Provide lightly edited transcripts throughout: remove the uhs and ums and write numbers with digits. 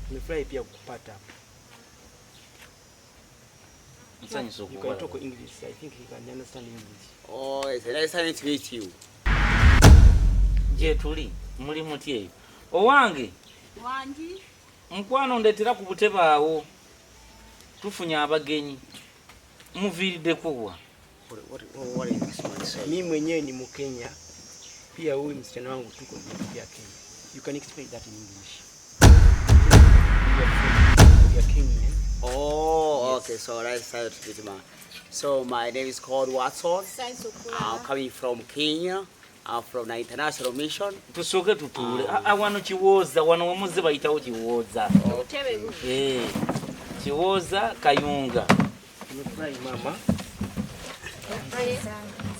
Nimefurahi pia kukupata. You can talk English. I think he can understand English. Oh, it's nice to meet you. Je tuli muli mutye. Owange. Wangi. Mkwano ndetera ku butebe awo. Tufunya abagenyi. Muviridde kuwa. What is this man saying? Mimi mwenyewe ni Mkenya. Pia huyu msichana wangu tuko pia Kenya. You can explain that in English. We are Kenyan. Oh, yes. Okay, so that's it, man. So my name is called Watson. I'm coming from Kenya. I'm from the international mission. Tusoke tutule. Wano chiwoza, wano wamuze bayitawo chiwoza. Chiwoza Kayunga. Nimefurahi mama.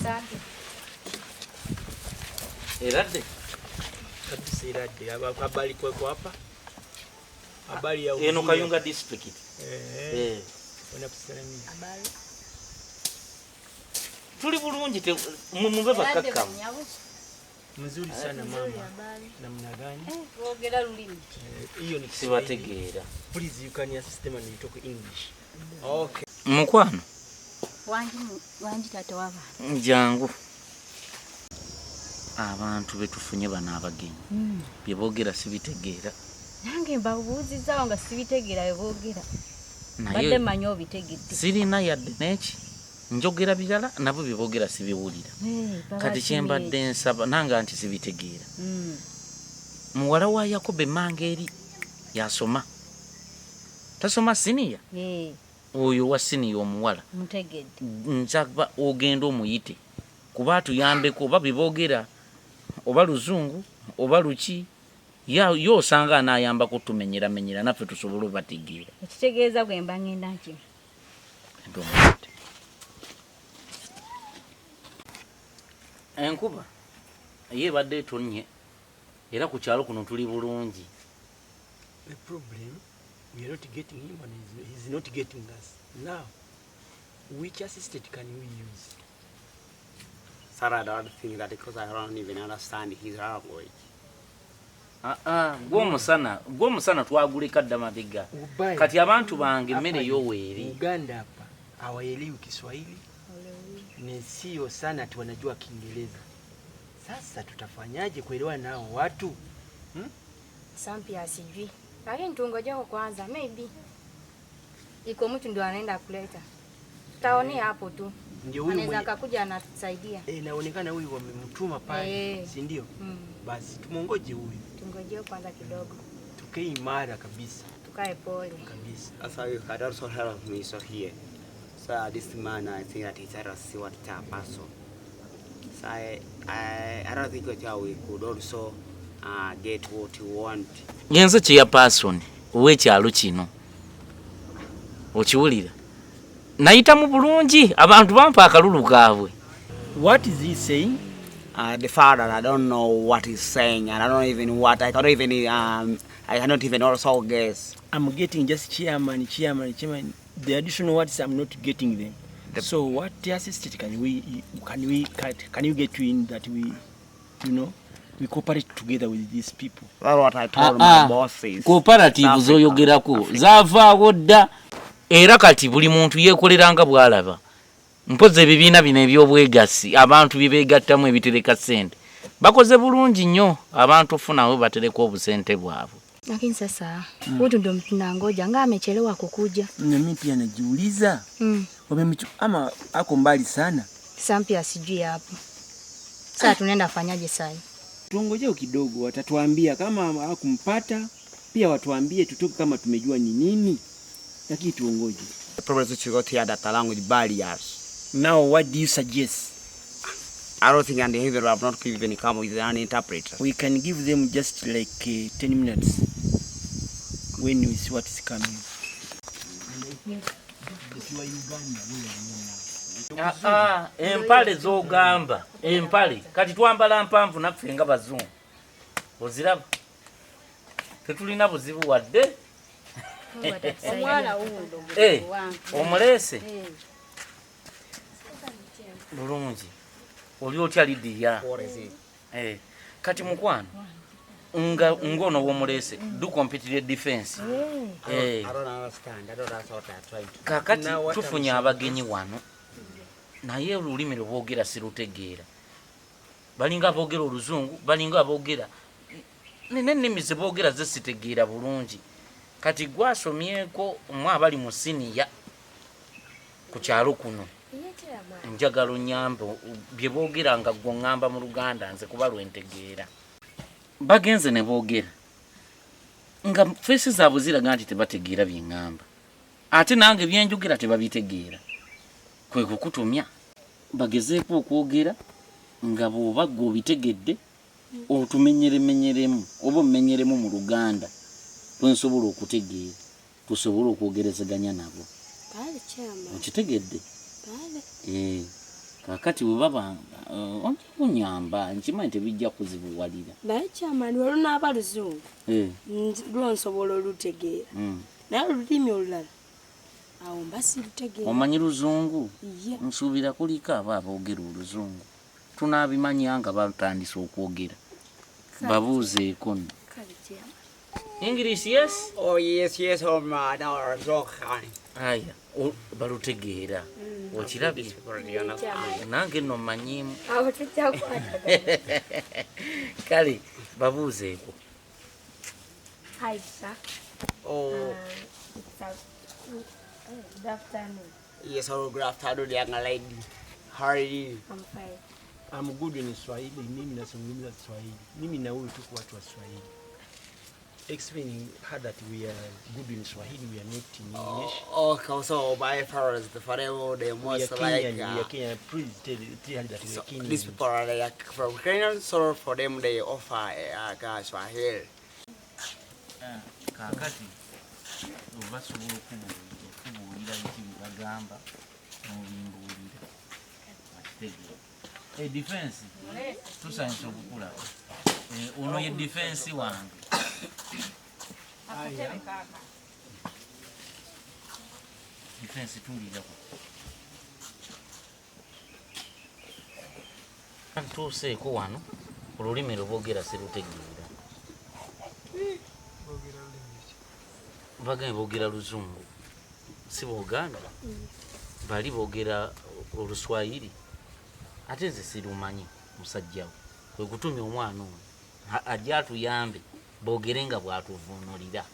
Asante. Erade. Kabisa erade. Habari kwako hapa? Habari ya eno Kayunga district. Wanakusalimia. Habari. Tuli bulungi te mumbe bakaka. Mzuri sana mama. Namna gani? Ogera lulimi. Hiyo ni sibategeera. Please you can assist them and talk English. Okay. Mukwano. Wangi tato waba. Njangu. Abantu betufunye bana abagenyi. Byebogera sibitegeera. Nange mbabuuziza nga sibitegeera yebogera. Badde manyo bitegedde. Sirina yadde neki. Njogera birala nabo byebogera sibiwulira. Kati kyembadde nsaba nanga anti sibitegeera. Muwala wa Yakobe Mangeri yasoma. Tasoma senior? Oyo wa senior omuwala. Mutegedde. Nzaba ogenda omuyite. Kuba tuyambeko babibogera oba luzungu oba luki yo sanga anayamba kutumenyera menyera naffe tusobola bategeera. Ekitegeeza bwe mba ngenda nki. Enkuba ye badde tonye era ku kyalo kuno tuli bulungi. The problem we are not getting him and he's not getting us. Now which assistant can we use? Sir, I don't think that because I don't even understand his language. Gwomusana twaguleka dda mabega. Kati abantu bange mmere yoweeri. Uganda hapa hawaelewi Kiswahili. Ni sio sana ati wanajua Kiingereza. Sasa tutafanyaje kuelewa nao watu? Sampia sijui. Lakini tungoje kwanza maybe. Iko mtu ndio anaenda kuleta. Taoni hapo tu. Ndio huyu anaweza akakuja anatusaidia. Inaonekana huyu wamemtuma pale, si ndio? Basi tumongoje huyu. Tungoje kwanza kidogo. Tukae imara kabisa. Tukae pole kabisa. Sasa you can also help me so here. So this man, I think that he's a see what type person. So I don't think that we could also get what you want. Yenze chiya person owekyalo kino. Okiwulira? Naita mu bulungi abantu bampa akalulu kaabwe. What is he saying? The father, I don't know what he's saying, and I don't even what I cannot even also guess. I'm getting just chairman. The additional words I'm not getting them. So what assistant can you get in that we cooperate together with these people? That's what I told my bosses. Cooperative zoyogerako zavaawo dda era kati buli muntu yekoleranga bwalaba. Mpoze ebibiina bino ebyobwegasi abantu bibegattamu ebitereka ssente. Bakoze bulungi nnyo abantu funawe batereka obusente bwabwe. Lakini sasa huyu ndio mtunangoja nga amechelewa kukuja. Mimi pia najiuliza. Ama ako mbali sana. Sampia sijui hapo. Sasa tunaenda fanyaje sasa? Tuongoje kidogo, watatuambia kama hakumpata, pia watuambie tutoke kama tumejua ni nini. Lakini tuongoje. The problem is to go here that language barriers. Now what do you suggest? I don't think and even have not even come with an interpreter. We can give them just like 10 minutes when we see what is coming. Empale zogamba. Empale. Kati twambala mpanvu naffe nga bazungu. Oziraba. Tetulina buzibu wadde. Omwala undo. Omulese. Bulungi. Oli otya Lidia. What is it? Kati mukwano. ngono womulese do compete defense. I don't understand. I don't know what I'm trying to. Kakati tufunya abagenyi wano naye olulimi lwoboogera sirutegeera. Balinga aboogera oluzungu, balinga aboogera n'ennimi ze boogera ze sitegeera bulungi. Kati gwasomyeko mwabali mu siniya ku kyalo kuno. Njagalo nyambo bye boogera nga gwo ngamba mu Luganda nze kuba lwentegeera. Bagenze ne boogera nga fesi zaabwe ziraga nti tebategeera bye ngamba. Ate nange byenjogera tebabitegeera. Kwe kukutumya bagezeeko okwogera nga bw'oba gw'obitegedde otumenyeremenyeremu oba omenyeremu mu Luganda twensobola okutegeera tusobola okwogerezeganya nabo. Okitegedde? Kakati bwe baba onyamba nkimanyi tebijja kuzibuwalira. Naye kyamani waliwo n'abaluzungu lwonsobola olutegeera naye olulimi olulala awo mba sirutegeera. Omanyi luzungu? Nsuubira kuliko aba aboogera oluzungu tunaabimanya nga batandise okwogera. Babuuzeeko nno. English, yes? Oh, yes, oh, man. Aya, balutegeera. Okirabye? Nange nno mmanyiimu. Kale, babuuzeeko. Hi, sir. Oh. Good afternoon. Yes, good afternoon, young lady. How are you? I'm fine. I'm good in Swahili. Mimi nazungumza Swahili. Mimi na wewe tuko watu wa Swahili. Explaining how that we are good in Swahili, we are not in English. Okay, so my parents, the forever, they most we are Kenyan. Please tell that we are Kenyan. These people are like from Kenya, so for them they offer Swahili. Kakati obasobola okubuulira ekibi bagamba n'obimbuulira akitegeera. Defense tusanyusa okukulaba. Ono ye defense wange. Defense tulirako. Ntuuseeko wano olulimi lwoboogera sirutegeera. Bagambye boogera luzungu si Buganda. Bali boogera Oluswahili. Ate nze sirumanyi musajjawo. Kwe kutumya omwana ono ajja atuyambe boogere nga bw'atuvuunulira.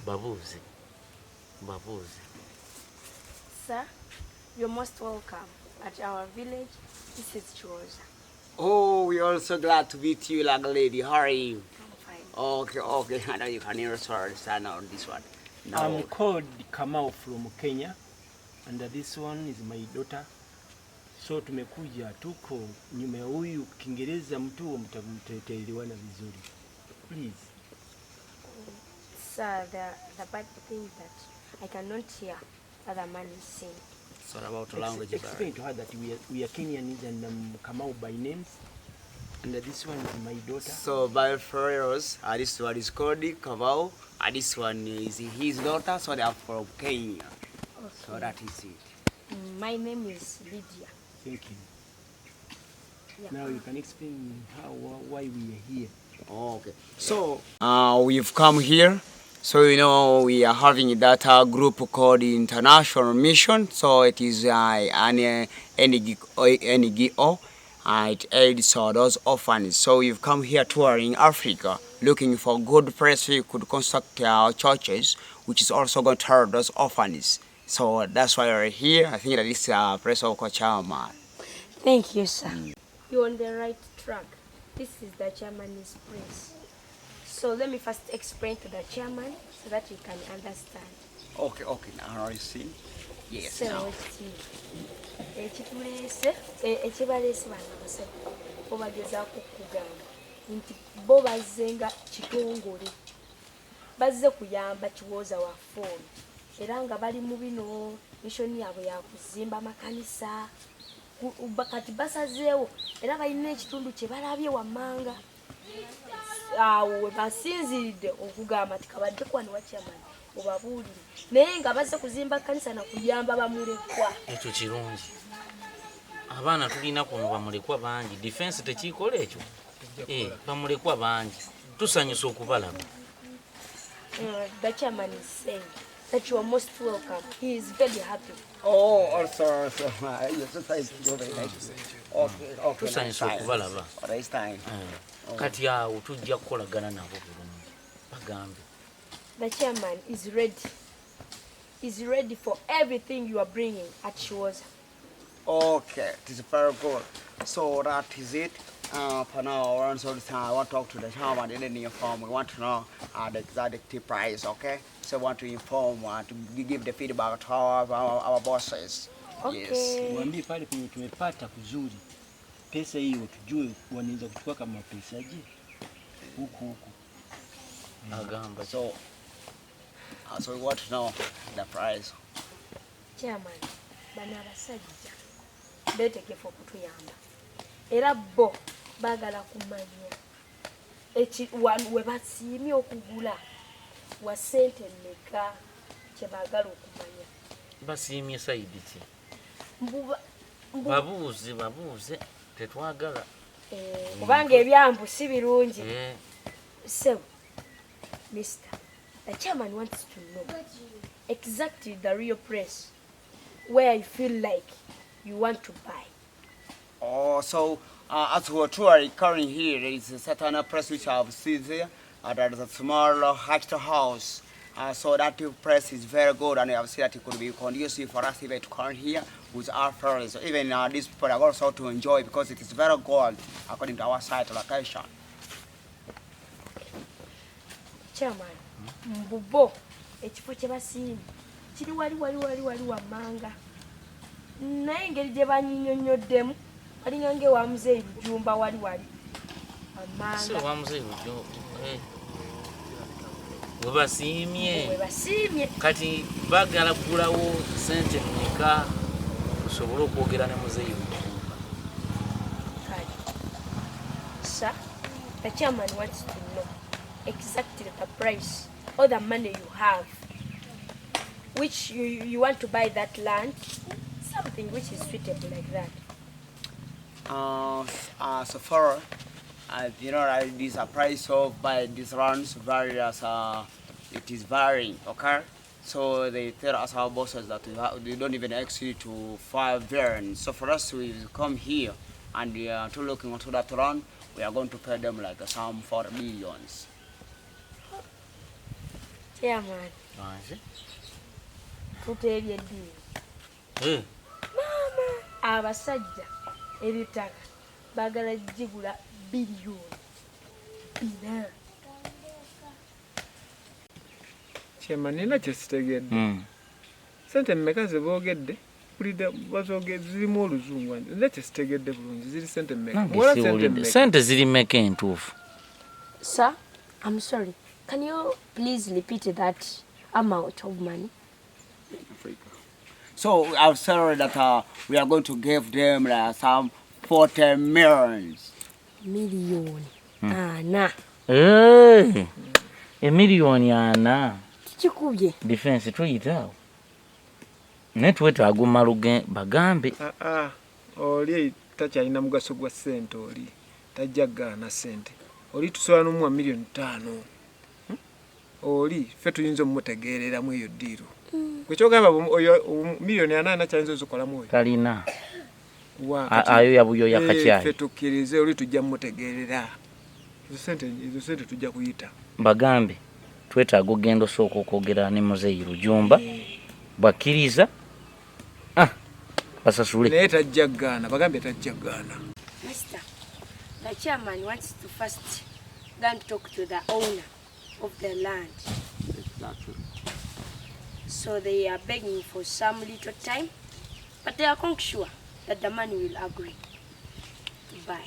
Babuuze. Sir, you're most welcome at our village. This is Chiroza. Oh, we're also glad to meet you, young lady. How are you? I'm fine. Okay. I know you can also understand on this one. No. I'm called Kamau from Kenya, and this one is my daughter. So tumekuja tuko nyuma ya huyu Kiingereza mtu mtaelewana vizuri. Please. Sir, the bad thing that I cannot hear other man is saying. Sorry about the language. Explain to her that we are Kenyans and Kamau by names. And this one is my daughter. So by Ferreros, this one is called Kamau, and this one is his daughter, so they are from Kenya. Okay. So that is it. My name is Lydia. Thank you. Yeah. Now you can explain why we are here. Okay. So we've come here. So we are having that group called International Mission. So it is an NGO. It aids those orphans. So we've come here touring Africa, looking for good place we could construct our churches, which is also going to help those orphans. So that's why we're here. I think that this is a place of Chairman. Thank you, sir. You're on the right track. This is the chairman's place. So let me first explain to the chairman so that you can understand. Okay. Now I see. Yes. So ekibaleese bano abasajja bo bagezaako okugamba nti bo bazzenga kitongole bazze kuyamba kiwooza wa ffoomu era nga bali mu bino mishoni yaabwe yakuzimba makanisa kati basazeewo era balina ekitundu kye balabye wammanga awo we basinziridde okugamba nti kabadde kwani wakyamani obabuulire naye nga bazze kuzimba kanisa nakuyamba bamulekwa. Ekyo kirungi. Abaana tulina kuno bamulekwa bangi. Defense tekiikola ekyo. bamulekwa bangi tusanyusa okubalaba. The chairman is saying that you are most welcome. He is very happy. Oh, also, your sister is very nice. Okay, Tusanyusa okubalaba. This time. Kati awo tujja kukolagana nabo bulungi. Bagambe. The chairman is ready. Is ready for everything you are bringing at Shiwoza. Okay, it is very good. So that is it. For now, I want to talk to the chairman in any form. We want to know the exact price, okay? So we want to inform, to give the feedback to our bosses. Okay. Yes. Mwambie pale penye tumepata kuzuri. Pesa hiyo tujue wanaweza kuchukua kama pesa je? Huku. Agamba. So we want to know the price. Chairman, bana abasajja betegefu okutuyamba. Era bo bagala kumanya we basiimye okugula wa sente mmeka kye bagala okumanya. Basiimye sayidi ki? Babuuze tetwagala. Kubanga ebyambu si birungi. So, Mister, the chairman wants to know exactly the real price where you feel like you want to buy. Oh, so as we are touring currently here, there is a certain press which I have seen there. There is a small extra house. So that press is very good, and I have seen that it could be conducive for us even to come here with our friends. Even these people are also to enjoy because it is very good according to our site location. Chairman, mbubo ekifo kye basiimye kiri wali wammanga. Naye engeri gye banyinyonnyoddemu walinga ng'ewa muzeeyi Lujumba wali wammanga. So wa muzeeyi Lujumba we basiimye kati bagala kugulawo sente mmeka tusobole okwogera ne muzeeyi Lujumba. Sir, the chairman wants to know exactly the price or the money you have, which you want to buy that land, something which is suitable like that. So far, you know, this price of by these runs various. It is varying, okay? So they tell us our bosses that they don't even exceed to 5 variants. So for us, we come here and we are looking into that run. We are going to pay them like some 4 millions. Chairman, tuteebye eddiini. Mama, abasajja ebitaka bagala jigula biliyoni 4. Chairman, nina kyesitegedde. Sente mmeka ze boogedde? Kulidde bazogedde zirimu oluzungu. Nina kyesitegedde bulungi. Ziri sente mmeka? Sente ziri mmeka entuufu? Sir, I'm sorry. Can you please repeat that amount of money? So I've said that we are going to give them some 40 millions. Million. Ana. Emiliyoni 4. Kikubye. Defense tuyitaawo. Netwetaaga agumala bagambe. Oli takyalina mugaso gwa sente oli. Tajja gaana sente. Oli tusobola n'omuwa miliyoni 5. Oli ffe tuyinza omumutegeereramu eyo ddiiro. Gwe kyogamba oyo miliyoni 4 kyayinza ozikolamu oyo. Talina. Ayo yabuyo yakacyayi. Ffe tukkirize oli tujja mumutegeerera. Ezo sente tujja kuyita. Bagambe twetaaga ogenda osooka okwogera ne muzeeyi Lujumba. Bakkiriza basasule. Naye tajja gaana. Bagambe tajja gaana. Mister, the chairman wants to first go and talk to the owner of the land. Exactly. So they are begging for some little time, but they are quite sure that the man will agree to buy.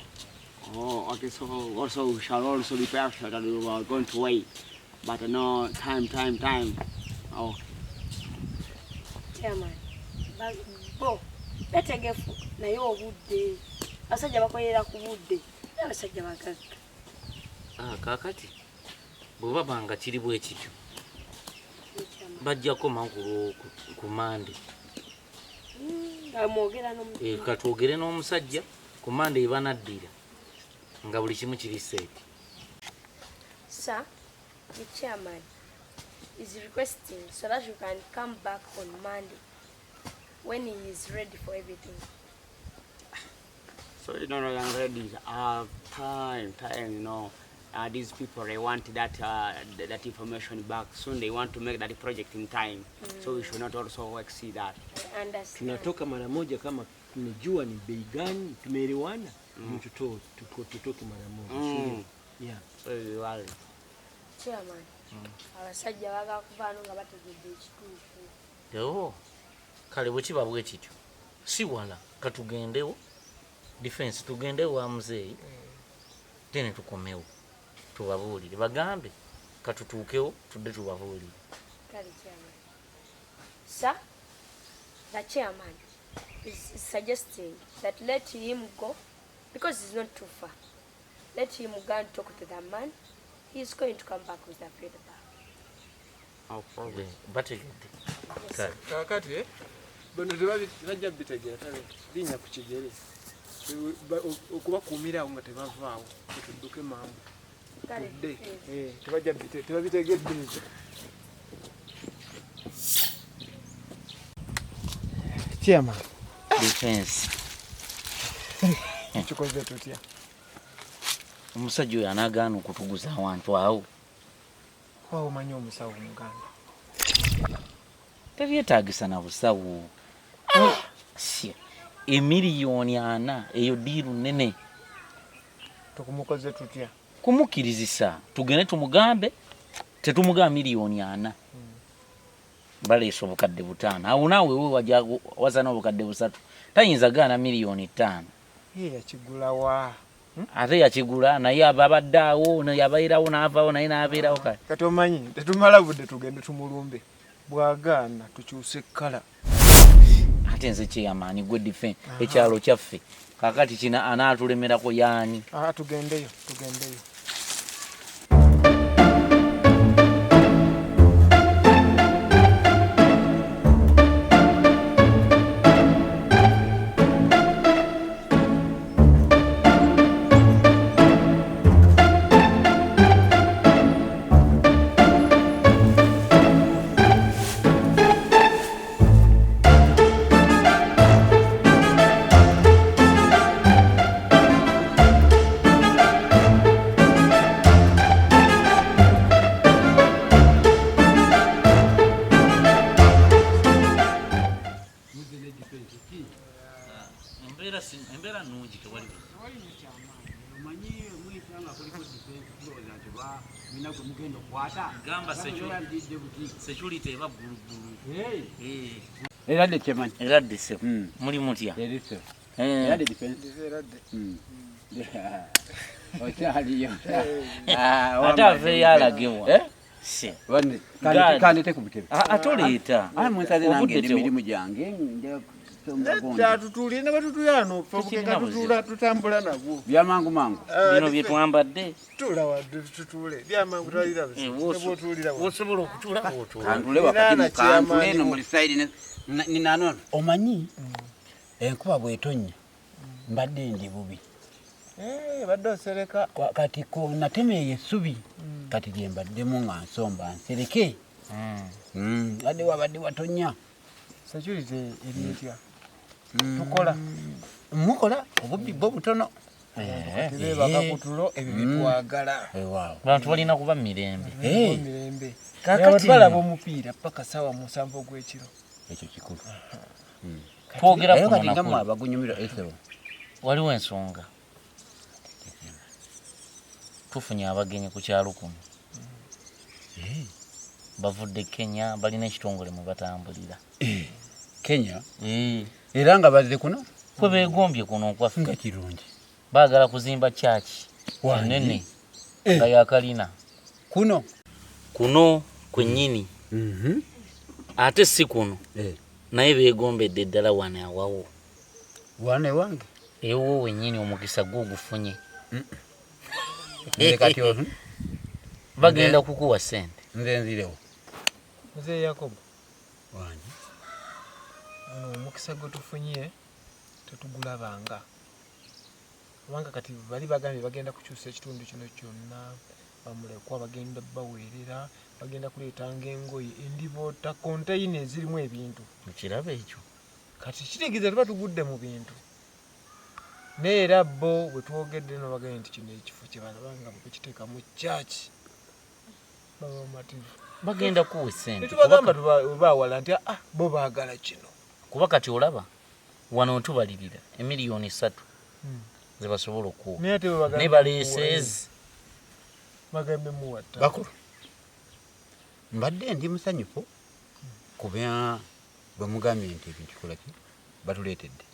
Oh, okay, so also we shall also be patient that we are going to wait. But no, time. Oh. Chairman, bo, betegefu naye obudde. Basajja bakolera ku budde. Abasajja bagagga. Kakati bwe banga kiri bwe kityo. Bajjako mankulu ku Mande. Mwogera n'omusajja. Katwogere n'omusajja ku Mande ebanaddira. nga buli kimu kiri set. Sir, the chairman is requesting so that you can come back on Monday when he is ready for everything. So young ladies, time, you know. These people, they want that information back soon. They want to make that project in time. So we should not also exceed that. I understand. Tunatoka mara moja kama tumejua ni bei gani, tumeelewana, tutoke mara moja. Yeah. So we are. Chairman, abasajja baga kuvaano nga bategedde ekituufu. Yo, kale bwe kiba bwe kityo. Si wala katugendewo defense tugendewo wa mzee. Tene tukomewo. Tubabuulire bagambe katutuukewo tudde tubabuulire. Kale chairman. Sir, the chairman is suggesting that let him go because it's not too far. Let him go and talk to the man. He's going to come back with the feedback. I'll probably. Bategedde. Yes, Kakati bano tebajja bitegera tabe linnya ku kigere. Okubakuumira awo nga tebavaawo tudduke mangu. Tebabitegedde. Chairman. Defense. Kikoze tutya. Omusajja oyo anaagaana okutuguza awantu awo. Kwawo manyi omusawo Muganda. Tebyetaagisa na busawo. Emiliyoni 4 eyo diiru nnene. Tukumukoze tutya. Kumukirizisa tugende tumugambe tetumugamba miliyoni 4. Baleese obukadde 5. Awo naawe we wajja wazana obukadde 3. Tayinza gaana miliyoni 5. Yakigula wa? Ate yakigula naye abadde awo yabayirawo n'avaawo naye n'abeerawo kale. Kati omanyi tetumala budde tugende tumulumbe. Bwagaana tukyuse kkala. Ate nze kyeyamaani gwe defense ekyalo kyaffe kakati kina anaatulemerako yaani. Tugendeyo. Embeera nnungi tewali. Gamba security eba ggulugulu. Eradde kyemanyi. Eradde se. Muli mutya? Eradde. Eradde defense. Okyaliyo. Ate aveeyo alagewa. Se. Kandite ku butebe. Atoleeta. Mwensaze nange emirimu gyange. Tutulina batutuyano ofukeka tutambula nagwo. Byamangu mangu. Bino bye twambadde. Tula wadde tutule. Byamangu twalira bise. Bwotulira wadde. Wosobola okutula bwotula. Kantule wakati mukantule no muli side ni nanono. Omanyi enkuba bwetonnya mbadde ndi bubi. Badde osereka. Kati ko natemeye essubi. Kati gye mbaddemu nga nsomba nsereke. Wadde wabadde watonnya. Security eri etya. Tukola. Mukola obubbi bwo butono. Tebeba kakutulo ebyo bitwagala. Bantu balina kuba mirembe. Mirembe. Kakati balaba omupiira paka sawa 7 gw'ekiro. Ekyo kikulu. Twogera ku kati nga mwa bagunyumira esero. Waliwo ensonga. Tufunye abagenyi ku kyalo kuno. Bavudde Kenya balina ekitongole mu batambulira. Kenya? Era nga bazze kuno? Kwe beegombye kuno okwaffe. Nga kirungi. Baagala kuzimba church ennene nga yakalina. Kuno kwennyini. Ate si kuno. Naye beegombedde ddala wana awawo. Wana ewange? Ewo wennyini omukisa gwo gufunye. Kati ono? Bagenda kukuwa ssente. Nze nzirewo. Mzee Yakobo. Wani. Omukisa gwe tufunye tetugulabanga. kubanga kati bali bagambye bagenda kukyusa ekitundu kino kyonna bamulekwa bagenda baweerera bagenda kuleetanga engoye endiboota konteyina ezirimu ebintu ekirabo ekyo kati kitegeeza tuba tugudde mu bintu neera bo bwe twogedde no bagambye nti kino ekifo kye balabanga bakiteeka mu kyaki baba bamativu bagenda kuwa ssente tetubagamba baawala nti bo baagala kino kuba kati olaba wano tubalirira emiliyoni 3 ze basobola okuwa ne baleeseezi bagambe muwatta bakulu mbadde ndi musanyufu kuba bamugambye nti ebintu kolaki batuleetedde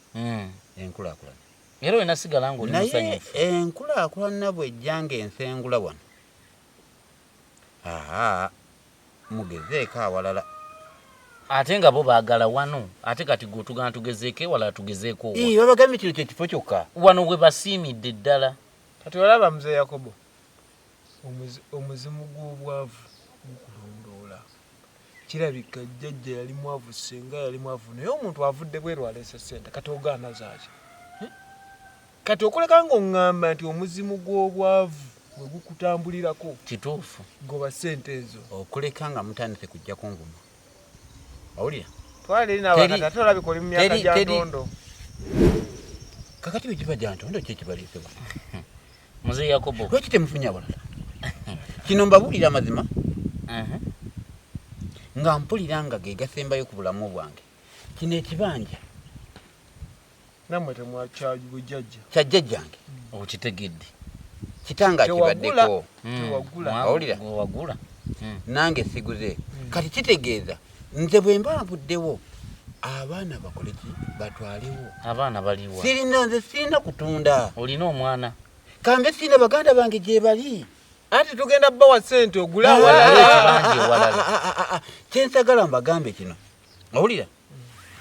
enkulaakulana era wena sigala ng'oli musanyufu naye enkulaakulana bw'ejjanga ensengula wano mugezeeko awalala ate nga bo baagala wano ate kati gwe tugana tugezeeko ewalala tugezeeko wa babagambye kino kyekifo kyokka wano we basiimidde ddala kati olaba mzee Yakobo omuzimu gw'obwavu gukulondoola kirabika jjajja yali mwavu senga yali mwavu naye omuntu avudde bweru aleese ssente kati ogaana zaaki kati okoleka ng'oŋŋamba nti omuzimu gw'obwavu bwe gukutambulirako kituufu goba ssente ezo okuleka nga mutandise kujja kunvuma awulira twali n'abakati ate olabika oli mu myaka gya ntondo kakati bwe kiba gya ntondo kyekibaleesebwa Mzee Yakobo lwaki temufunye abalala kino mbabuulira amazima nga mpulira nga ge gasembayo ku bulamu bwange kino ekibanja nammwe temwakyabujjajja kya jjajjange okitegedde kitanga kibaddeko awulira wagula nange siguze kati kitegeeza nze bwe mba nvuddewo abaana bakoleki batwalewo abaana baliwa sirina nze sirina kutunda olina omwana kambe sirina baganda bange gye bali ati tugenda bawa ssente ogula walala kyensagala mbagambe kino awulira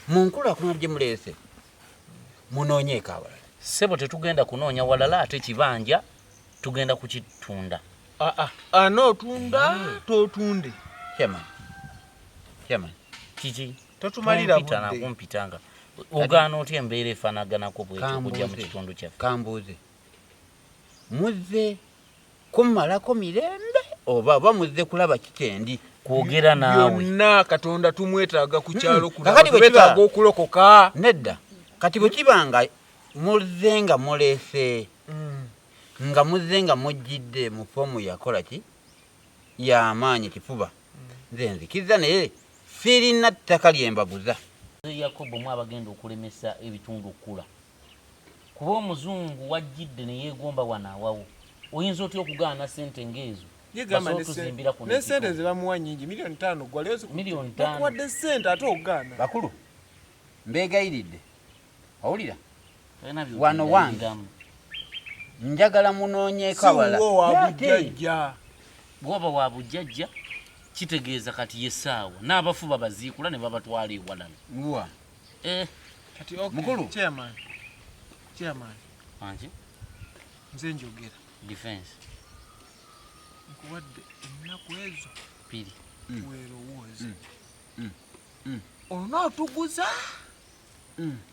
mu nkulaakulana gye muleese munoonyeeko abalala sebo tetugenda kunoonya walala ate kibanja tugenda kukitunda n'otunda totunde kyamanyi kiki totumalira budde nakumpitanga ogaana otya embeera efaanaganako bwekyo kujja mu kitundu kyaffe kambuuze muzze kummalako mirembe oba muzze kulaba kitendi kwogera naawe byonna katonda tumwetaaga ku kyalo kunabetaaga okulokoka nedda kati bwe kibanga muzze nga muleese nga muzze nga mujjidde mu fomu yakola ki y'amaanyi kifuba nze nzikiza naye sirina ttaka lyembaguza Yakobo mu abagenda okulemesa ebitundu okula kuba omuzungu wajjidde ne yeegomba wanaawawo oyinza otya okugaana ssente ng'ezo ne ssente ze bamuwa nnyingi miliyoni 5 gwaledde ssente ate ogaana bakulu mbeegayiridde awulira wano wange njagala munoonyeeko abala bw'oba wa bujjajja kitegeeza kati yessaawa n'abafuba baziikula ne babatwala ewalala kati mukulu chairman anti nze njogera defense nkuwadde ennaku ezo piri weerowooze onootuguza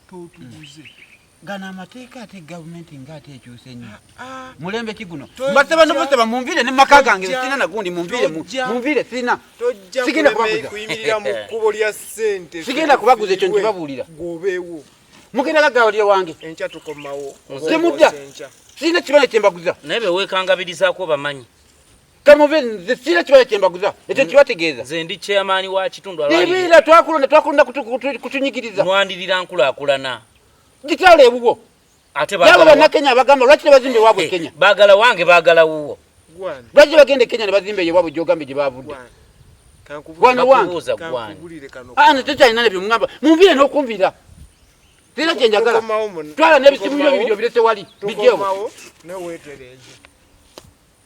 totuguze gano amateeka ate gavumenti ng'ate ekyuse nnyo mulembe kiguno mbasaba nobusaba munviire ne maka gange sirina nagundi munviire sirina sigenda kuyimirira mu kkubo lya ssente sigenda kubaguza ekyo nkibabuulira gobeewo mugenda kagawulira wange enkya tukomawo temudda sirina kibala kyembaguza naye beweekangabirizaako bamanyi kamuve nze sirina kibala kyembaguza ekyo kibategeeza nze ndi chairman wa kitundu ebiira twakulonda kutunyigiriza mwandirira nkulaakulana gitwala ewuwo ate nabo bannakenya abagamba lwaki ne bazimba ewaabwe e Kenya baagala wange baagala wuwo lwaki bagenda e Kenya ne bazimba ewaabwe gyogambye gye baavudde gwana wange ane tekyalina nebyo mugamba munviire n'okunviira sirina kye njagala twala n'ebisimuliro bibiri obirese wali bijjeewo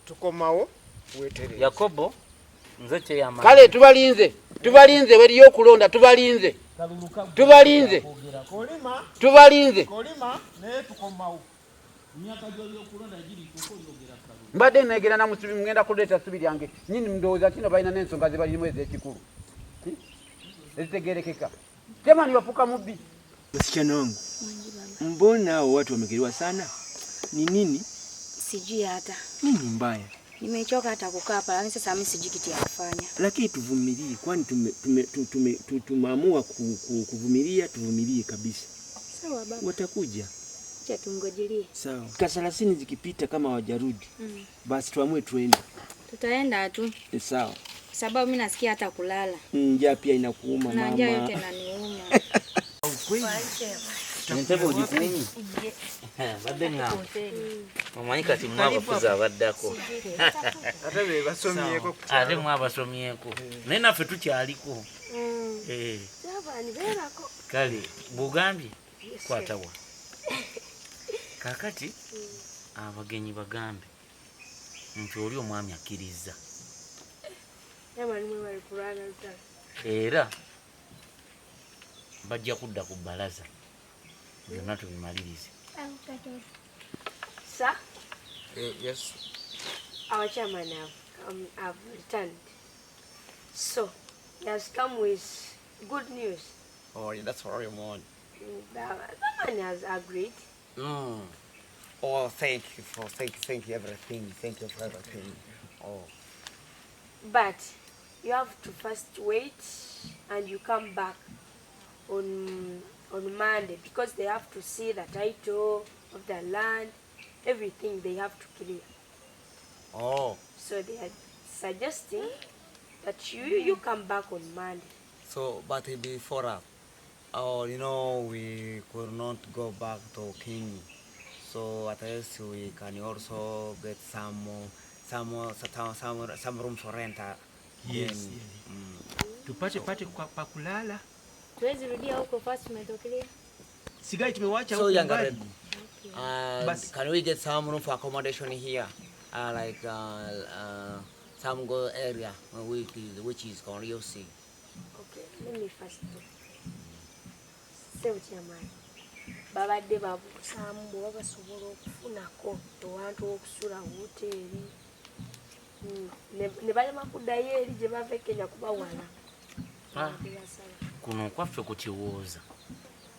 tukomawo Yakobo nze kyeyama kale tubalinze weriyo okulonda tubalinze mbadde negera namusibi mugenda kuleeta subi lyange nyini ndowooza kino balina n'ensonga ze balirimu ez'ekikulu ezitegerekeka temani wafuka mubbi Wasichana wangu, mbona watu wamekeliwa sana? Ni nini? Sijui hata. Nini mbaya? Nimechoka hata kukaa hapa, lakini sasa mimi sijui kitu ya kufanya. Lakini tuvumilie, kwani tumeamua kuvumilia, tuvumilie kabisa. Sawa baba. Watakuja. Acha tungojelie. Sawa. Dakika 30 zikipita kama hawajarudi, basi tuamue tuende. Tutaenda tu. Sawa. Sababu mimi nasikia hata kulala. Njaa pia inakuuma mama. Na njaa yote inaniuma. Ukweli. Nitebo ujikuni. Badde nga. Mamanyika timwa bafuza baddako. Ate basomyeko. Ate mwa basomyeko. Nena fe tukyaliko. Jabani berako. Kali Bugambye kwatawa. Kakati abagenyi bagambe. Nti oli omwami akkiriza. Yamani mwe bali kulala lutalo. Era bajja kudda ku bbalaza. Byonna tubimalirize. Sir? Yes. Our chairman have returned. So, he has come with good news. Oh, yeah, that's what I want. The man has agreed. Oh, thank you everything. Thank you for everything. Oh. But you have to first wait and you come back on Monday because they have to see the title of the land, everything they have to clear. Oh. So they are suggesting that you come back on Monday. So, but before that, we could not go back to Kenya. So at least we can also get some room for rent. Yes. Tupate pa kulala. Tuwezi rudia huko first umetokelea. Sigai tumewacha huko. So younger red. Can we get some room for accommodation here? Like some good area which is conducive. Okay, let me first do. Say chairman. Babadde babusamu bwe basobola okufunako ewantu okusula hoteri. Ne balema kuddayo eri gye bava Kenya kubawala. Kuno kwaffe ku Kiwooza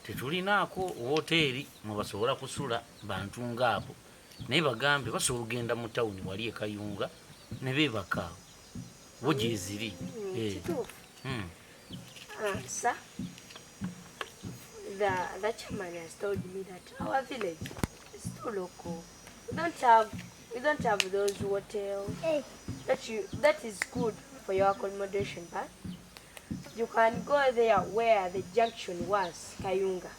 tetulinaako hoteri mwe basobola kusula bantu ng'abo. Naye bagambe basobola ogenda mu tawuni wali e Kayunga ne beebaka awo. Bo gye ziri. Sir, the chairman has told me that our village is still local. We don't have those hotels. That is good for your accommodation, but you can go there where the junction was, Kayunga.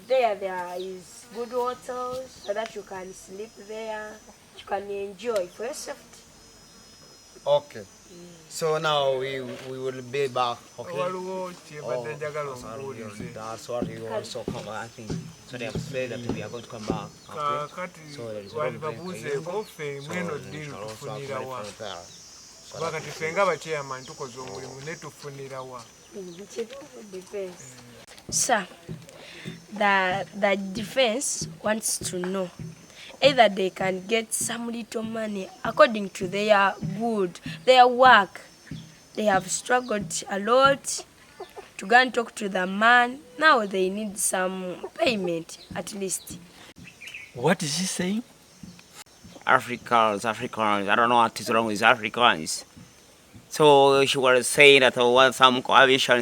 There is good hotels so that you can sleep there. You can enjoy for your safety. Okay. So now we will be back. Okay. That's what we also come. I think so. They have said that we are going to come back. Okay. So there is one Sir, the defense wants to know either they can get some little money according to their work. They have struggled a lot to go and talk to the man. Now they need some payment at least. What is he saying? Africans. I don't know what is wrong with Africans. So she was saying that I want some commission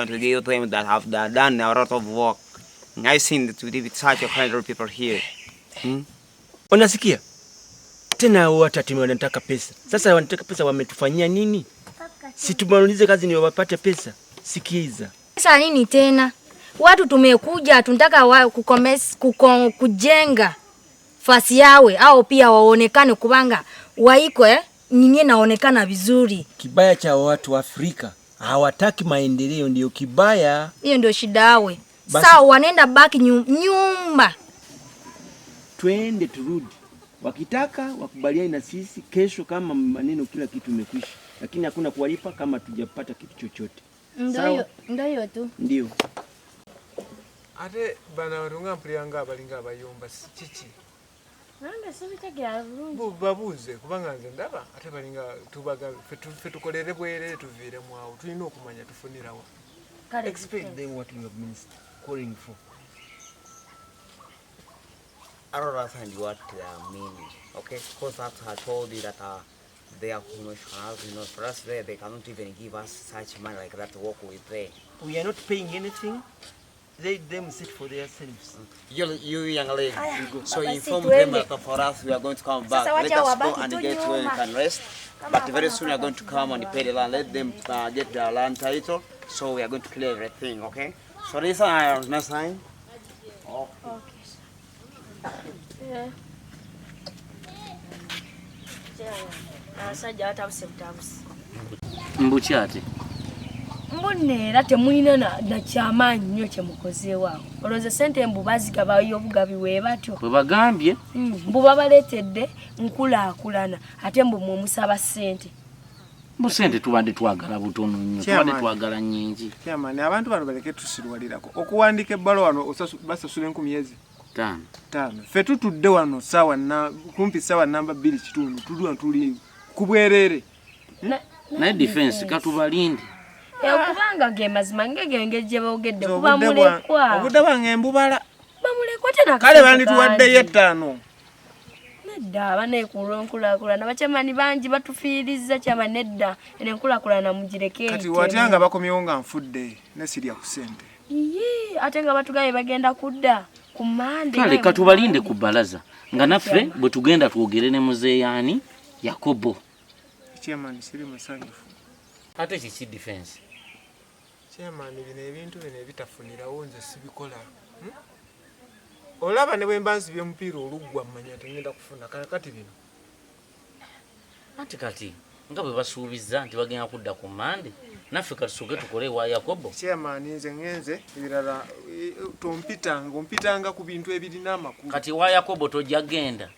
to give them that have done a lot of work. I've seen that we with such a kind of people here. Unasikia? Tena watatu wanataka pesa. Sasa wanataka pesa wametufanyia nini? Si tumalize kazi ni wapate pesa. Sikiza. Pesa nini tena? Watu tumekuja tunataka kujenga fasi yawe au pia waonekane kubanga waiko nini naonekana vizuri. Kibaya cha watu wa Afrika hawataki maendeleo, ndio kibaya. Hiyo ndio shida yawe. Sawa wanaenda baki nyumba. Twende turudi. Wakitaka wakubaliane na sisi kesho kama maneno kila kitu imekwisha. Lakini hakuna kuwalipa kama tujapata kitu chochote. Ndio tu. Ndio. Ate bana warunga mpryanga balinga abayomba chichi. Nanga sibitegera bulungi. Babuze kubanga nze ndaba ate balinga tubaga fetukolere bwere tuvire mwawo tulina okumanya tufunirawo. Explain them what you have been calling for. I don't understand what meaning. Okay, because after I told you that they are promotional, for us there, they cannot even give us such money like that to work with there. We are not paying anything. Let them sit for themselves. You young lady, so inform them that for us we are going to come back. Let us go and get where we can rest. But very soon we are going to come and pay the land. Let them get their land title. So we are going to clear everything, okay? So this one I have no sign. Oh. Okay. Yeah. Mbuchate. Mbone era temulina na kyamaanyi nnyo kye mukozeewo awo. Olowooza ssente mbu bazigaba obugabi bwe batyo. Bwe bagambye. Mbu babaleetedde nkulaakulana ate mbu mumusaba ssente. Mbu ssente tubadde twagala butono nnyo, tubadde twagala nnyingi. Kyamaani abantu bano baleke tusirwalirako. Okuwandiika ebbaluwa wano basasula 5,000. 5. Ffe tutudde wano kumpi ssaawa namba 2 kitundu tuli ku bwereere. Naye defense katubalinde. Okubanga ge mazima ngege gye boogedde kuba mulekwa. Obudde bwange mbubala. Bamulekwa tena kale bandituwaddeyo 5. Nedda banekulonkulaakulana bakyamani bangi batufiiriza kyama nedda ene nkulaakulana mugireke. Kati watyanga bakomyewo nga nfudde ne sirya ku ssente. Ate nga batugaye bagenda kudda ku Mande. Kale katubalinde ku bbalaza nga naffe bwe tugenda twogere ne muzeeyani Yakobo. Kyamani siri musanyufu. Ate kiki defense? Kyamani bino ebintu bino ebitafunirawo nze sibikola. Olaba ne bwe mbansi by'omupiira oluggwa mmanya tengenda kufuna kati bino. Ate kati nga bwe basuubiza nti bagenda kudda ku Mande naffe katusoke tukole wa Yakobo. Kyamani nze ngenze ebirala ompitanga ku bintu ebirina amakulu. Kati wa Yakobo tojja genda.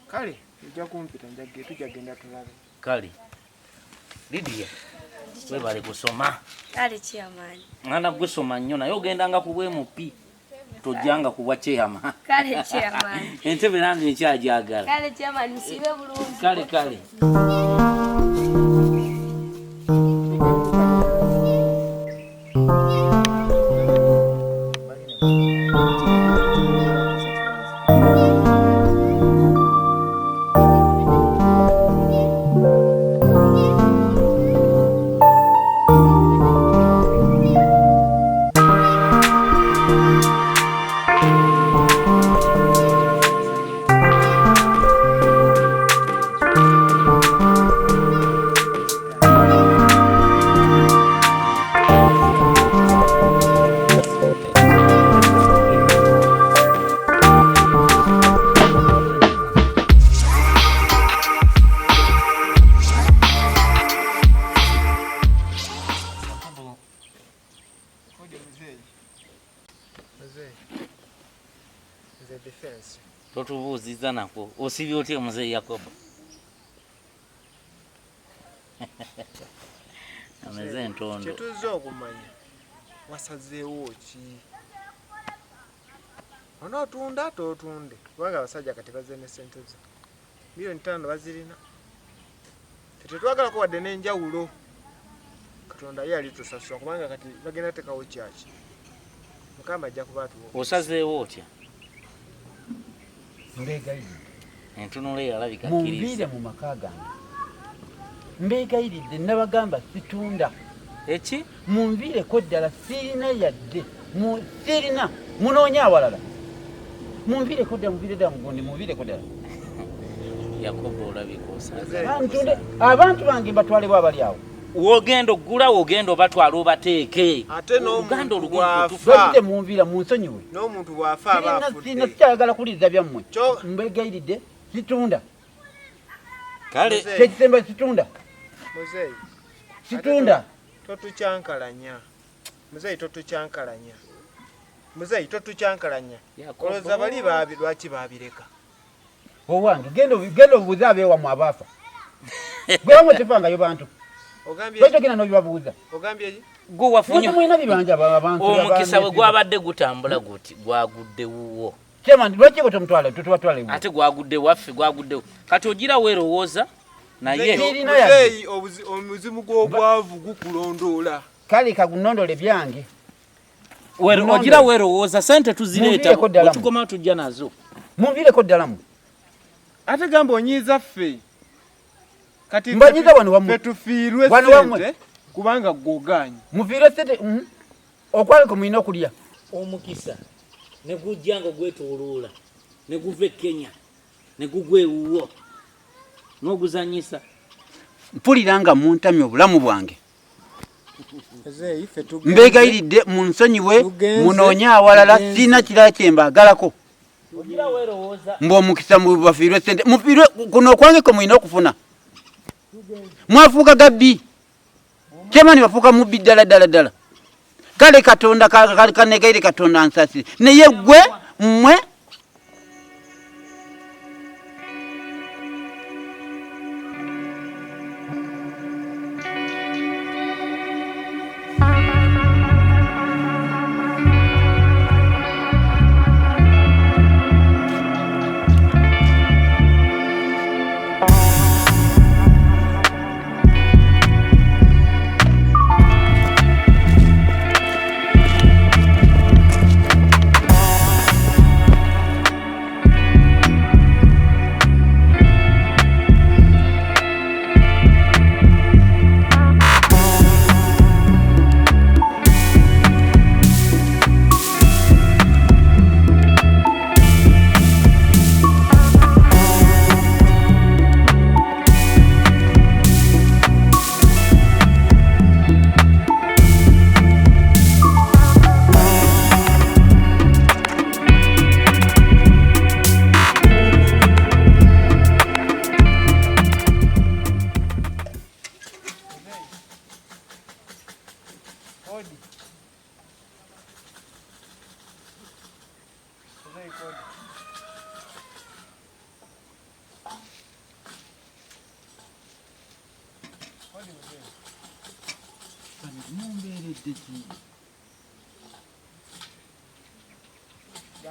Kale ojja kumpita tujja genda tulabe. Kale Lydia webale kusoma. Kale kyamaani. Ngana gwe soma nnyo naye ogendanga ku bwemupi tojjanga ku bwa kyama. Kale kyamaani. Entebe nange nkyajagala. Kale kyamaani musibe bulungi. Kale. Totubuuziza nako osibye otya muzeeyi Yakobo? Ameze entondo. Kyetuze okumanya wasazeewo ki? Onootunda tootunde kubanga abasajja kati bazze ne ssente zo. Milioni 5 bazirina. Tetwagala wadde n'enjawulo. Katonda ye alitusasula kubanga kati bagenda tekawo kyaki. Mukama ajja kubaatuwa. Osazeewo otya? Mbeegayiridde entunula eyalabika mumbire mu maka gange. Mbeegayiridde nabagamba situunda. Eki? Munviireko ddala sirina yadde. Sirina munoonya awalala. Munviireko ddala muviire mugundi munviireko ddala. Yakobo olabika osaze. Abantu bange mbatwalebwa abali awo. Wogenda oggula wogenda obatwala obateeke. Ate n'omuntu bw'afa munviira munsonyiwe. N'omuntu bw'afa aba afudde. Sirina sikyayagala kuliza byammwe. Mbeegayiridde situunda. Kale kyekisemba situunda. Muzeeyi situunda. Totucyankalanya. Muzeeyi totucyankalanya. Muzeeyi totucyankalanya. Olowooza bali lwaki baabireka? Owange genda obuuze abeewammwe abaafa. Gwe tefangayo bantu. Ogambye n'obibabuuza. Ogambye ki? Gwe wafunye mulina bibanja abantu. Omukisa bwe gwabadde gutambula guti gwagudde wuwo. Kyamani lwaki bwe tumutwale tutubatwale wuwo? Ate gwagudde waffe gwaguddewo. Kati ogira weerowooza naye muzeeyi omuzimu gw'obwavu gukulondoola. Kale kagunondole byange. ogira werowooza sente tuzireeta otugoma tujja nazo munviireko ddala mu ate gamba onyiiza ffe kati mbanyiza wano wamu ffe tufiirwe sente kubanga gwogaanyi mufiirwe sente okwaleko mulina okulya omukisa ne gujja nga gwetooloola ne guva e Kenya ne gugwa ewuwo n'oguzanyisa mpulira nga muntamya obulamu bwange mbeegayiridde munsonyiwe munoonye awalala sirina kirala kye mbaagalako ng'omukisa mubafiirwe sente mufiirwe kuno okwangeko mulina okufuna mwafuuka gabbi kyemani bafuuka mubbi ddala kale katonda kanegayire katonda ansasire naye gwe mmwe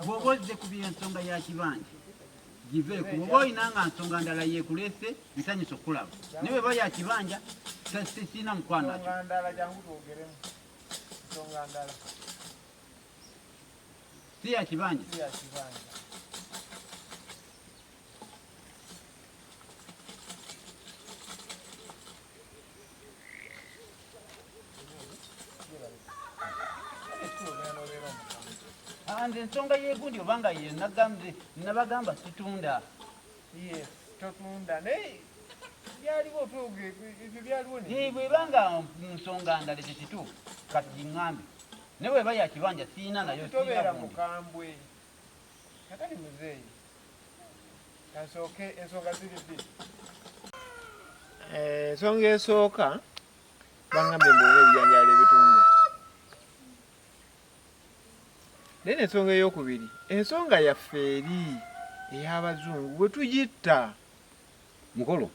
bw'oba ozze kubira ensonga ya kibanja giveeku oba olina nga nsonga ndala yeekulese nsanyusa okulaba naye bweba ya kibanja sirina mukwano nakyo si ya kibanja nze ensonga yegundi obanga ye nabagamba situunda totunda naye byaliwo ebyo byaliwo bwebanga nsonga ndala ekyo kituufu kati giŋŋambe naye bweba ya kibanja siina nayo tobeera mukambwe katali muzeeyi kasooke ensonga ziri bbiri ensonga esooka baŋŋambe mbuola ebijanjaalo ebitundu naye n'ensonga ey'okubiri ensonga yaffe eri ey'abazungu bwe tugitta mukulu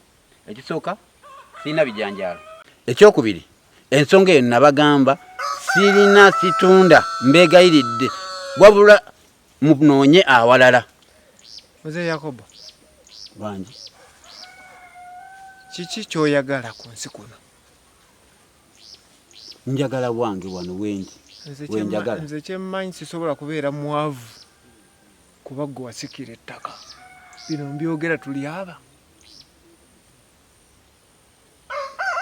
ekisooka sirina bijanjaalo ekyokubiri ensonga eyo nabagamba sirina situunda mbeegayiridde wabula munoonye awalala muzeeyi Yakobo bangi kiki ky'oyagala ku nsi kuno njagala bwange wano wendi wenjagala nze kyemmanyi sisobola kubeera mwavu kuba gwe wasikira ettaka bino mbyogera tuli aba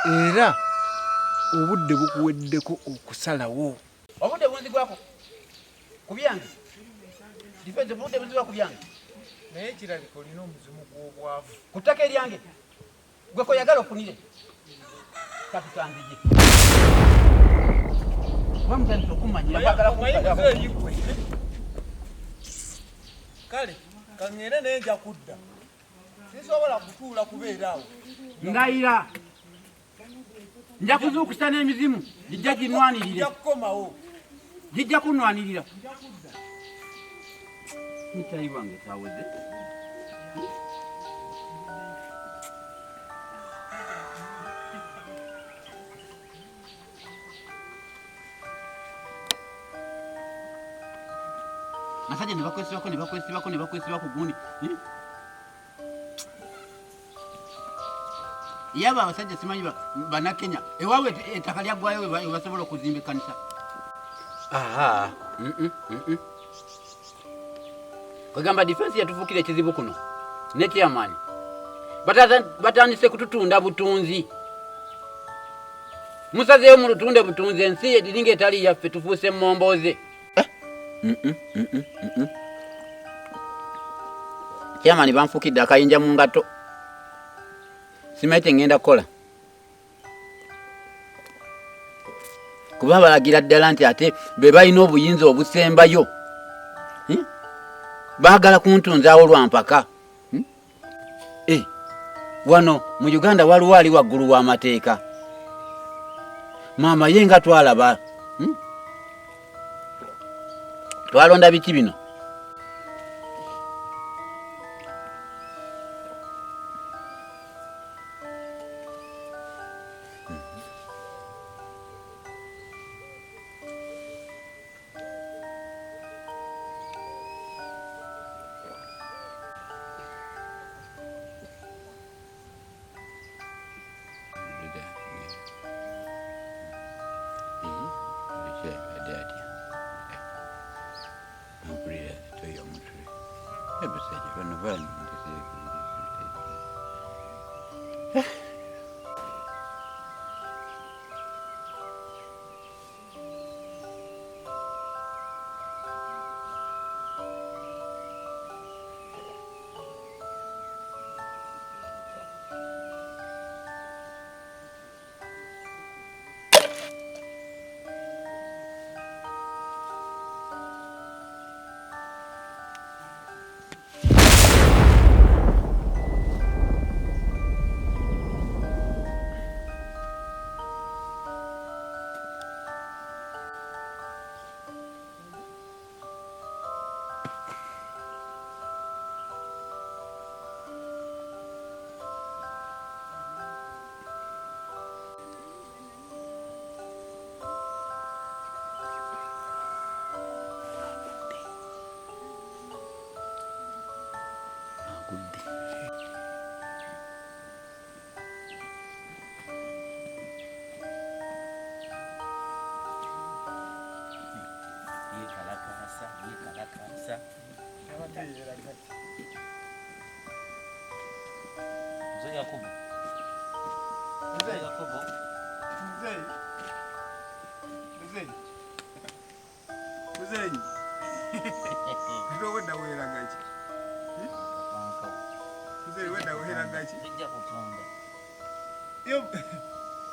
era obudde bukuweddeko okusalawo obudde bunzigwako ku byange difense obudde bunzigwa ku byange naye kirabika olina omuzimu gw'obwavu ku ttaka eryange gwe koyagala ofunire katusanzije wamutandisa okumanyira kale kaŋŋere naye nja kudda sisobola kutuula kubeera awo ngayira nja kuzuukusa n'emizimu gijja ginwanirire kukomawo gijja kunwanirira mutayi wange taweze Masajja ne bakwesibako gundi yaba abasajja simanyi bannakenya ewaabwe ettaka lyaggwayo we basobola okuzimba ekkanisa Aha. Kwegamba defense yatufukira ekizibu kuno ne chairman batandise kututunda butunzi. Musazeyo mulutunde butunzi ensi ediringa etali yaffe tufuuse momboze. Chairman banfukidde akayinja mu ngato. Simaite ngenda kukola. Kuba balagira ddala nti ate be balina obuyinza obusembayo. Baagala kuntunzaawo lwampaka. Wano mu Uganda waliwo ali waggulu w'amateeka. Maama ye nga twalaba. Twalonda biki bino?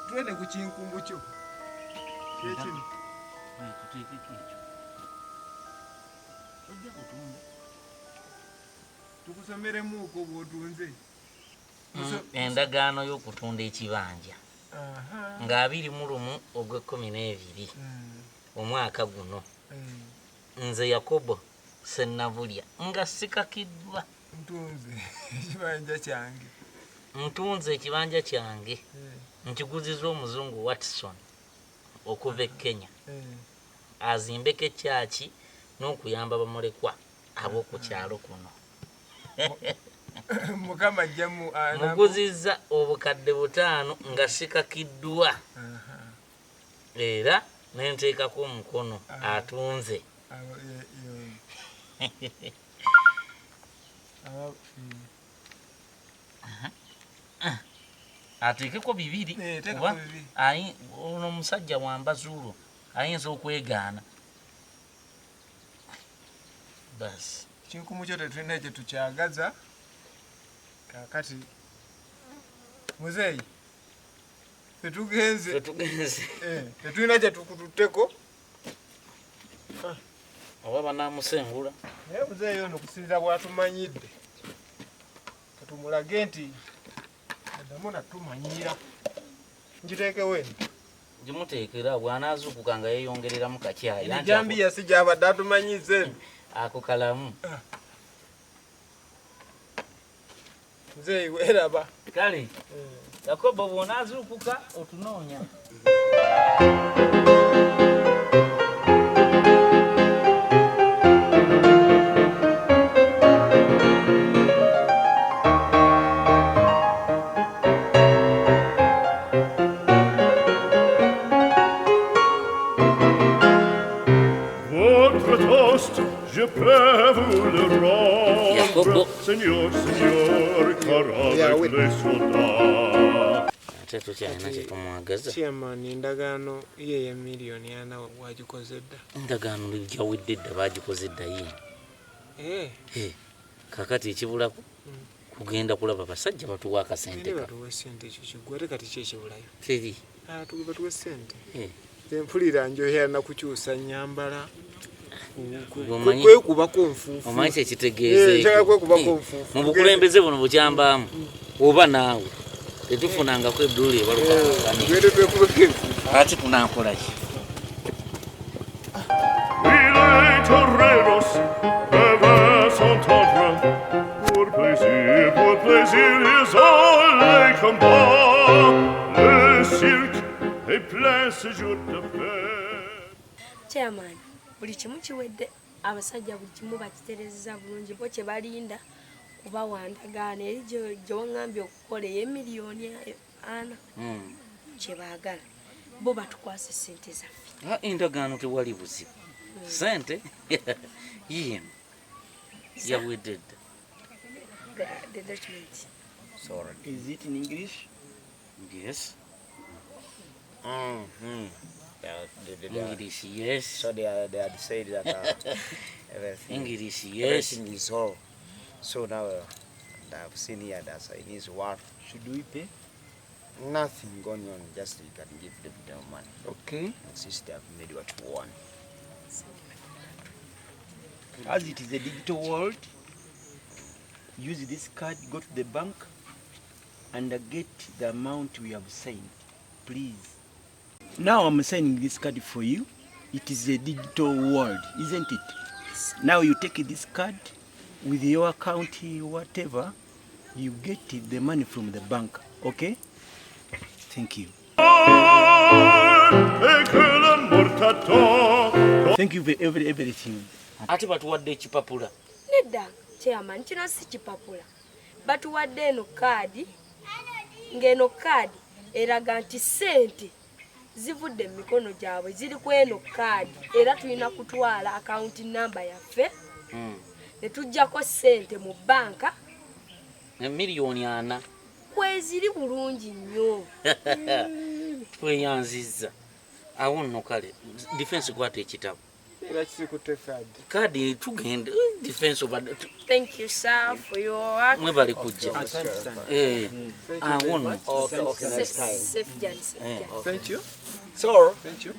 Tuende kuchinkumbu cho. Chechini. Tuteke kicho. Ojja kutunda. Tukusomere muko bwotunze. Endagaano y'okutunda ekibanja. Nga 21 ogw'Ekumi omwaka guno. Nze Yakobo Sennavulya nga sikakiddwa. Ntunze ekibanja kyange. Nkiguziza omuzungu Watson okuva e Kenya. Azimbeko ekyaki n'okuyamba bamulekwa ab'oku kyalo kuno. Mukama jamu muguziza obukadde 5 nga sikakiddwa. Era nenteekako omukono atunze. Ateekeko 2 kuba ono musajja wambazuulo ayinza okwegaana. Basi kinkumu kyo tetulina kye tukyagaza kakati muzeeyi tetugenze tetulina kye tukututteko oba banaamusengula naye muzeeyi ono okusinziira bwatumanyidde katumulage nti adamu natumanyira nkiteekewo eno gimuteekera bw'anaazuukuka nga yeeyongereramu kakyayi jambiya si gyabadde atumanyiza eno ako kalamu. Muzeeyi weeraba kale Yakobo bw'onaazuukuka otunoonya. avec les soldats. Chairman, endagaano ye ya milioni ana wagikoze dda. Endagaano lyawedde dda bagikoze dda ye. Kakati ekibulako kugenda kulaba basajja batuwa akasente ka. Batuwa sente ekyo kigwate kati kye kibulayo. Teri. Batuwa sente. Empulira njoya na kukyusa nyambala. Kwekubako nfuufu. Omanyi ekitegeeze. Kwekubako nfuufu. Mu bukulembeze buno bukyambamu. Oba naawe. Tetufunanga kwebduli ebalukakani. Gwede twekubako enfuufu. Ati tunankola ki? Les toreros peuvent s'entendre. Pour plaisir, ils ont les combats. Le cirque est plein ce jour de fête. Chairman, buli kimu kiwedde abasajja buli kimu bakiterezza bulungi bo kye balinda kuba wandagaana eri gye waŋŋambye okukola ey'emiliyoni ana kye baagala bo batukwasa ssente zaffe. Endagaano tewali buzibu. Sente yemu yawedde dda. The document. Sorry. Is it in English? Yes. English, yes. So they had said that everything, English, yes. everything is all. So now I've seen here that it needs what. Should we pay? Nothing going on, just you can give them the money. Okay. Sister, I've made what you want. As it is a digital world, use this card, go to the bank, and get the amount we have signed, please. Now I'm signing this card for you. It is a digital world, isn't it? Now you take this card with your account, whatever, you get the money from the bank, okay? Thank you. Thank you for everything. Ati batuwadde ekipapula. Nedda, Chairman, kino si kipapula. Batuwadde eno kaadi, ng'eno kaadi eraga nti ssente zivudde mu mikono gyabwe ziri ku eno kaadi era tulina kutwala account number yaffe ne tujjako ssente mu banka miliyoni 4 kweziri bulungi nnyo. Tweyanzizza awo nno kale defense kwata ekitabo Era kisikutte kaadi tugende defense oba. Thank you sir for your work. Mwe bali kujja awo nno. Safe journey. Thank you. So, Thank you.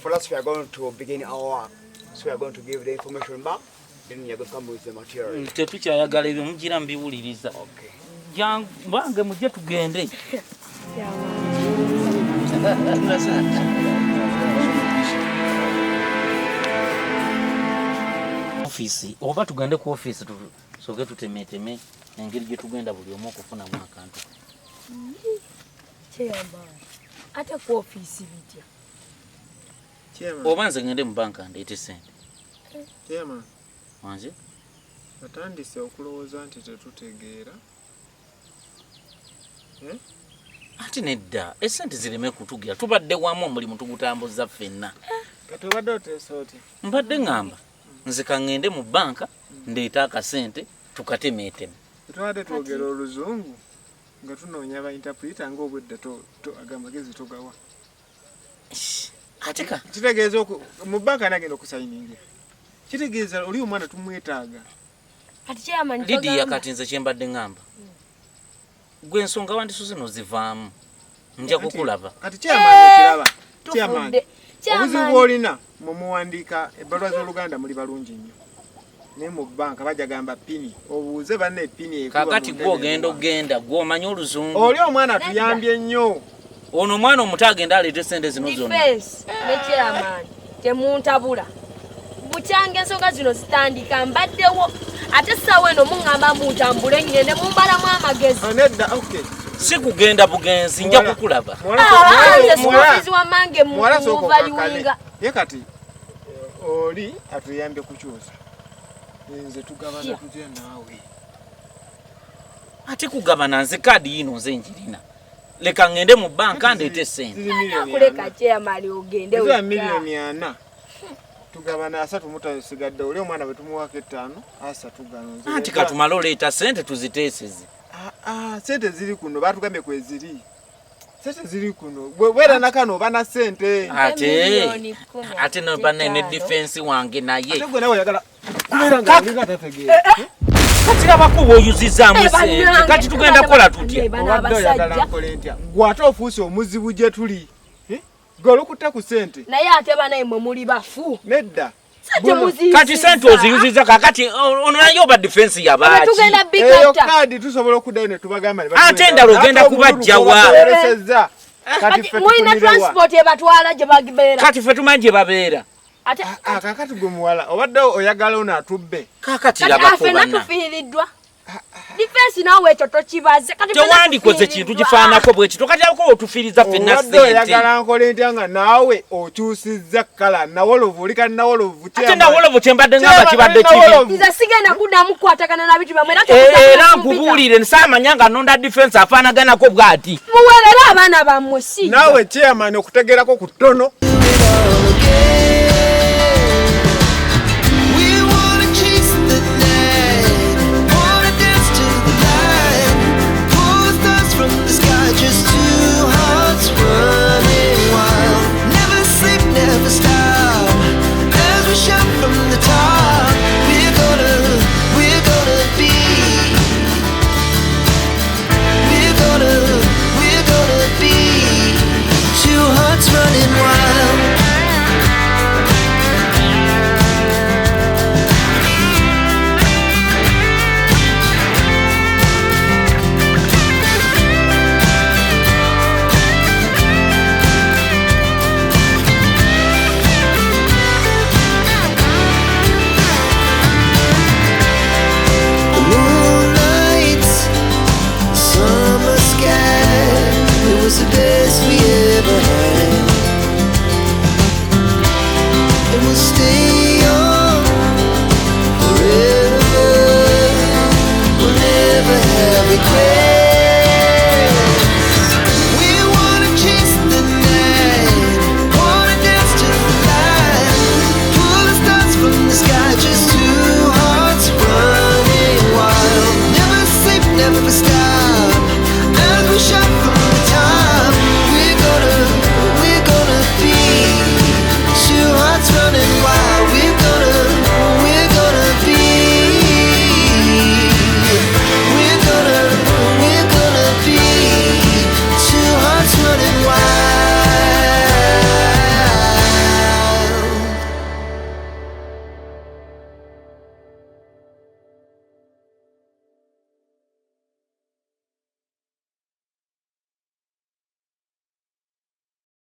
for us we are going to begin our work. So we are going to give the information back. Then we are going to come with the material. Tetukyayagala ebyo mugira mbiwuliriza. Okay. Bange mujje tugende. Office oba tugende ku office soke tutemeteme engeri gye tugenda buli omu okufunamu akantu. Chairman, ate ku office bitya? Chairman. Oba nze ngende mu banka ndeete ssente. Chairman. Wanje? Batandise okulowooza nti tetutegeera. Ati nedda essente zireme kutugira tubadde wamu omulimu tugutambuza ffenna. Kati obadde oteesa oti? Mbadde ngamba nze kangende mu banka ndeeta akasente tukatemeeteme. Tubadde twogera oluzungu nga tunoonya ba interpreter ng'obwedda amagezi togawa. Ate ka kitegeeza mu banka nagenda okusayiningira. Kitegeeza oli omwana tumwetaaga. Kati Chairman Lidia kati nze kyembadde ngamba. Gwe ensonga wandisuze nozivaamu. Nja kukulaba. Kati Chairman kiraba. Chairman. Obuzibu olina mumuwandiika ebbaluwa z'Oluganda muli balungi nnyo. Ne mu banka bajja gamba pini. Obuuze banne pini ekuba. Kakati gwo ogenda gw'omanyi oluzungu. Oli omwana tuyambye nnyo. Ono omwana omuto agenda aleete ssente zino zonna. Defense ne Chairman temuntabula. Bucyange ensonga zino zitandika mbaddewo ate ssaawa eno muŋŋamba muntambule ngende mumbalamu amagezi. Nedda, okay. Si kugenda bugenzi nja kukulaba. Muwazi wa mange muvaliwinga. Ye kati oli atuyambye kukyusa. Nze tugabana tutya naawe. Ate kugabana nze kaadi yino nze njirina. Leka ngende mu banka ndeete ssente. Kuleka Chairman ogende weka. Ezo milioni 4. Tugabana 3 mutasigadde oli omwana bwe tumuwako 5 3 gano. Anti katumala oleeta ssente tuziteeseze. sente ziri kuno batugambye kweziri. Sente ziri kuno. Wera nakano bana sente. Ate no bana ne defense wange naye. Ate gwe nawe yagala. Kubera nga linga tategeera. Kati abakubo oyuziza musente. Kati tugenda kola tutya. Obadde yagala nkole ntya. Gwate ofuuse omuzibu gye tuli. Golo kuta ku sente. Naye ate bana imwe muli bafu. Nedda. Kati sente oziyuziza kakati ono nayo ba defense yabaaki. Tugenda big eyo kadi tusobola okuddayo ne tubagamba. Ate endala ogenda kubajjawa. Kati mwina transport ebatwala gye bagibeera. Kati fe tumanyi gye babeera. Ate kakati gwe muwala obadde oyagala ono atubbe. Kakati labakobana. Fena tufiiriddwa. Defense nawe ekyo tokibaze. Tewandikoze kintu kifaanako bwe kito kati ako otufiiriza ffenna sente. Obadde oyagala nkole ntya nga naawe okyusizza kkala nawolovu oli kali nawolovu ate nawolovu kyembadde ngamba kibadde kibi. Nze sigenda kuddamu kukwatagana na bintu byamwe era nkubuulire nsaamanya nga nonda defense afaanaganako bw'ati. Muweerere abaana bammwe si. Naawe chairman okutegeerako ku ttono.